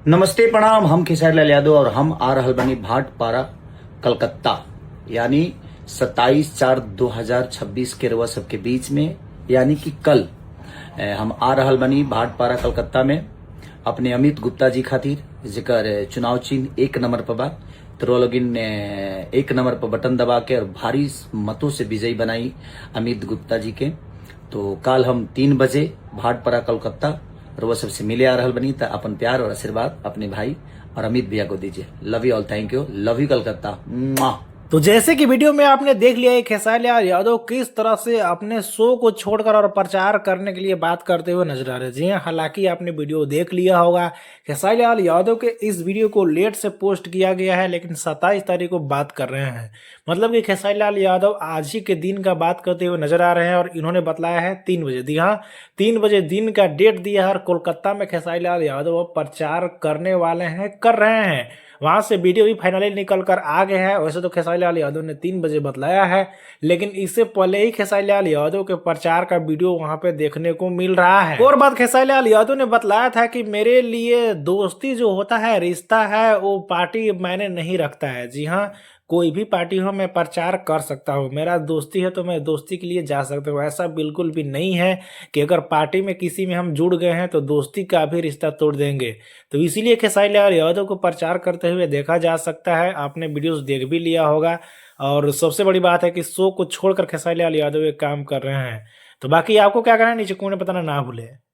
नमस्ते प्रणाम। हम खेसारी लाल यादव और हम आ रहल बनी भाटपारा कलकत्ता, यानी 27/4/2026 के रउआ सबके बीच में, यानी कि कल हम आ रहल बनी भाटपारा कलकत्ता में अपने अमित गुप्ता जी खातिर, जेकर चुनाव चिन्ह 1 नंबर पर बा। तो रउआ लोगिन 1 नंबर पर बटन दबा के और भारी मतों से विजयी बनाई अमित गुप्ता जी के। तो कल हम 3 बजे भाटपारा कलकत्ता रउआ सबसे मिले आ रहल बनी। तो अपन प्यार और आशीर्वाद अपने भाई और अमित भैया को दीजिए। Love you all, thank you, love you Calcutta. तो जैसे कि वीडियो में आपने देख लिया है खेसारी लाल यादव किस तरह से अपने शो को छोड़कर और प्रचार करने के लिए बात करते हुए नजर आ रहे हैं। जी हाँ, हालांकि आपने वीडियो देख लिया होगा। खेसारी लाल यादव के इस वीडियो को लेट से पोस्ट किया गया है, लेकिन 27 तारीख को बात कर रहे हैं। मतलब कि खेसारी लाल यादव आज ही के दिन का बात करते हुए नजर आ रहे हैं और इन्होंने बताया है 3 बजे। जी हाँ, 3 बजे दिन का डेट दिया है और कोलकाता में खेसारी लाल यादव अब प्रचार करने वाले हैं, कर रहे हैं। वहां से वीडियो भी फाइनली निकल कर आ गए हैं। वैसे तो खेसारी लाल यादव ने 3 बजे बतलाया है, लेकिन इससे पहले ही खेसारी लाल यादव के प्रचार का वीडियो वहां पे देखने को मिल रहा है। और बात खेसारी लाल यादव ने बतलाया था कि मेरे लिए दोस्ती जो होता है, रिश्ता है, वो पार्टी मैंने नहीं रखता है। जी हाँ, कोई भी पार्टी हो मैं प्रचार कर सकता हूँ, मेरा दोस्ती है तो मैं दोस्ती के लिए जा सकता हूँ। ऐसा बिल्कुल भी नहीं है कि अगर पार्टी में किसी में हम जुड़ गए हैं तो दोस्ती का भी रिश्ता तोड़ देंगे। तो इसीलिए खेसारी लाल यादव को प्रचार करते हुए देखा जा सकता है। आपने वीडियोस देख भी लिया होगा और सबसे बड़ी बात है कि शो को छोड़कर खेसारी लाल यादव एक काम कर रहे हैं। तो बाकी आपको क्या करना है नीचे कमेंट में बताना ना भूले।